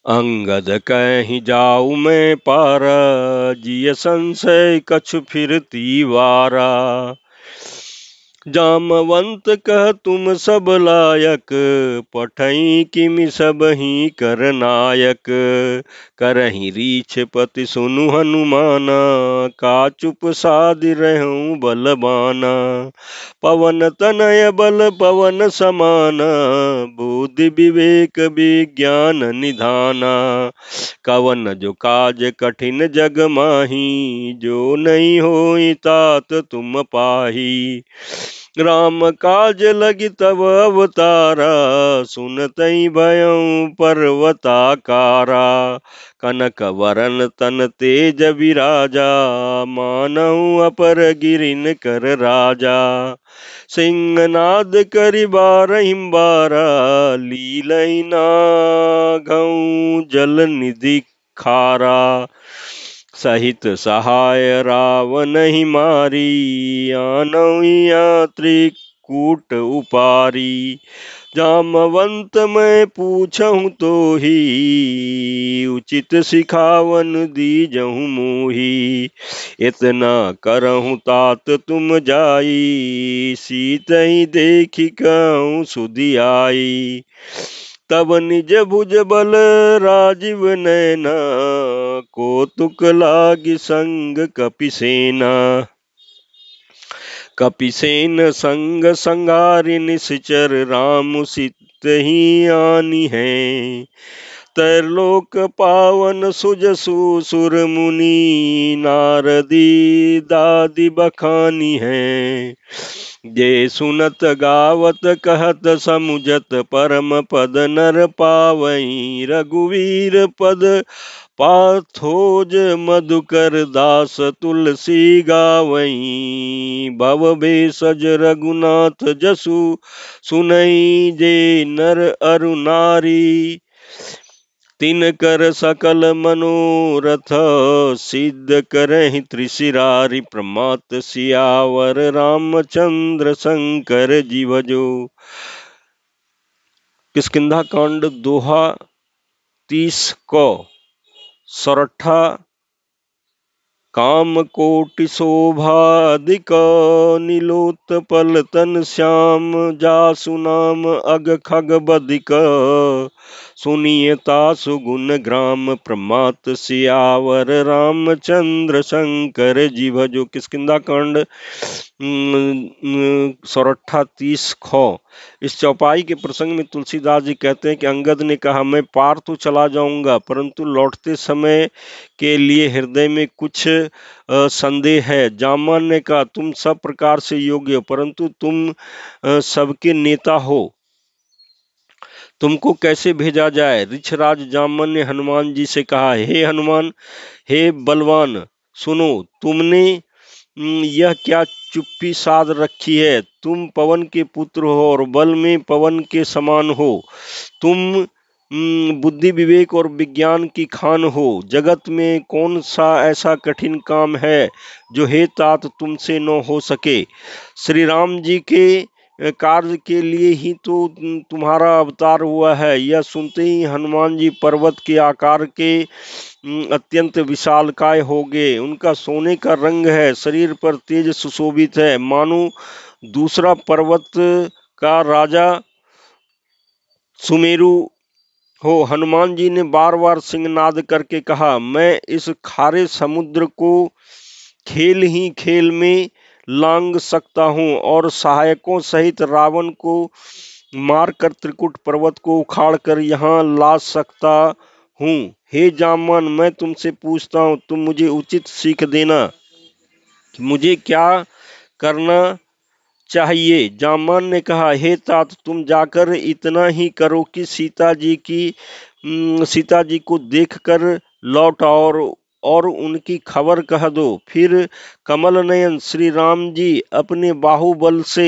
अंगद कहीं जाऊ मैं पारा, जिय संशय कछु फिरती वारा। जामवंत कह तुम सब लायक, पठई किमि सब ही कर नायक। करहि रीछ पति सुनु हनुमाना, का चुप सादि रहूं बलबाना। पवन तनय बल पवन समाना, बुद्धि विवेक विज्ञान निधाना। कवन जो काज कठिन जग माही, जो नहीं होई तात तुम पाही। राम काज लगी तब अवतारा, सुनतई भयउ पर्वताकारा। कनक वरन तन तेज विराजा, मानहु अपर गिरिन कर राजा। सिंहनाद करि बारहिं बारा, लीलई नागऊ जल निधि खारा। सहित सहाय रावणहि मारी, आनऊ त्रिकूट उपारी। जामवंत मैं पूछहु तो ही, उचित सिखावन दीजहु मोही। इतना करहु तात तुम जाई, सीतहि देखि कहूँ सुधियाई। तब निज भुज बल राजीव नैना, कौतुक लागी संग कपिसेना। कपिसेन संग संगारि निश्चर, राम सित ही आनी है। त्रैलोक पावन सुजसु सुर मुनि, नारदी दादि बखानी है। जे सुनत गावत कहत समुझत, परम पद नर पावई। रघुवीर पद पाथोज मधुकर, दास तुलसी गावई। भव भेषज रघुनाथ जसु, सुनई जे नर अरु नारी। तिनकर सकल मनोरथ, सिद्ध करहि त्रिशिरारी। प्रमात सियावर रामचंद्र, शंकर जी भजो। किष्किंधा कांड दोहा 30 को सोरठा। काम कोटि शोभाधिक, नीलोत्पल तन श्याम। जासु नाम अग खग बधिक, सुनियता सुगुण ग्राम। प्रमात सियावर रामचंद्र, शंकर जी भजो। किष्किंधा कांड सोरठा 30 खो। इस चौपाई के प्रसंग में तुलसीदास जी कहते हैं कि अंगद ने कहा, मैं पार तो चला जाऊंगा, परंतु लौटते समय के लिए हृदय में कुछ संदेह है। जामन ने कहा, तुम सब प्रकार से योग्य हो, परंतु तुम सबके नेता हो, तुमको कैसे भेजा जाए। ऋक्षराज जामन ने हनुमान जी से कहा, हे हनुमान, हे बलवान, सुनो, तुमने यह क्या चुप्पी साध रखी है। तुम पवन के पुत्र हो और बल में पवन के समान हो। तुम बुद्धि विवेक और विज्ञान की खान हो। जगत में कौन सा ऐसा कठिन काम है जो हे तात तुमसे न हो सके। श्री राम जी के कार्य के लिए ही तो तुम्हारा अवतार हुआ है। यह सुनते ही हनुमान जी पर्वत के आकार के अत्यंत विशालकाय हो गए। उनका सोने का रंग है, शरीर पर तेज सुशोभित है, मानो दूसरा पर्वत का राजा सुमेरु हो। हनुमान जी ने बार बार सिंहनाद करके कहा, मैं इस खारे समुद्र को खेल ही खेल में लांग सकता हूँ और सहायकों सहित रावण को मारकर त्रिकुट पर्वत को उखाड़ कर यहाँ ला सकता हूँ। हे जामवन, मैं तुमसे पूछता हूँ, तुम मुझे उचित सीख देना कि मुझे क्या करना चाहिए। जामवन ने कहा, हे तात, तुम जाकर इतना ही करो कि सीता जी को देखकर लौट आओ और उनकी खबर कह दो। फिर कमल नयन श्री राम जी अपने बाहुबल से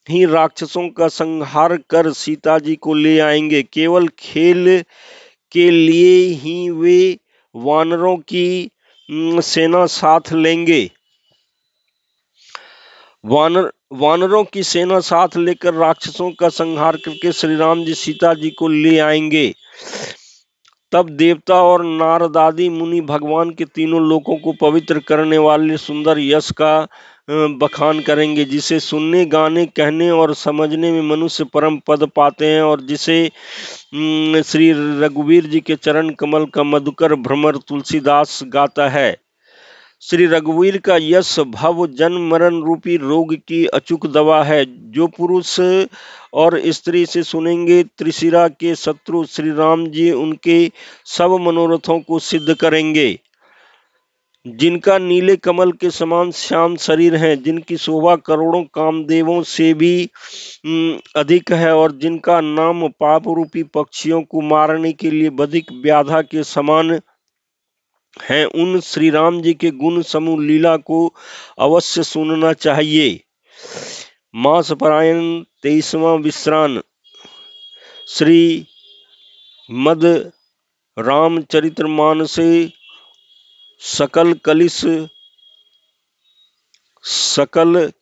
ही राक्षसों का संहार कर सीता जी को ले आएंगे। केवल खेल के लिए ही वे वानरों की सेना साथ लेंगे। वानरों की सेना साथ लेकर राक्षसों का संहार करके श्री राम जी सीता जी को ले आएंगे। तब देवता और नारद आदि मुनि भगवान के तीनों लोकों को पवित्र करने वाले सुंदर यश का बखान करेंगे, जिसे सुनने, गाने, कहने और समझने में मनुष्य परम पद पाते हैं, और जिसे श्री रघुवीर जी के चरण कमल का मधुकर भ्रमर तुलसीदास गाता है। श्री रघुवीर का यश भव जन्म मरण रूपी रोग की अचूक दवा है। जो पुरुष और स्त्री से सुनेंगे, त्रिशिरा के शत्रु श्री राम जी उनके सब मनोरथों को सिद्ध करेंगे। जिनका नीले कमल के समान श्याम शरीर है, जिनकी शोभा करोड़ों कामदेवों से भी अधिक है, और जिनका नाम पाप रूपी पक्षियों को मारने के लिए बधिक व्याधा के समान हैं, उन श्री राम जी के गुण समूह लीला को अवश्य सुनना चाहिए। मास परायण 23वां विश्रान श्री मद रामचरितमानसे सकल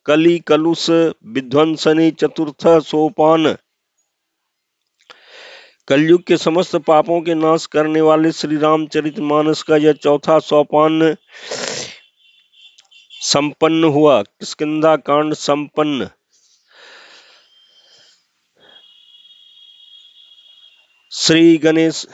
कली कलुष विध्वंसने चतुर्थ सोपान। कलयुग के समस्त पापों के नाश करने वाले श्री रामचरितमानस का यह चौथा सोपान संपन्न हुआ। किष्किंधा कांड संपन्न। श्री गणेश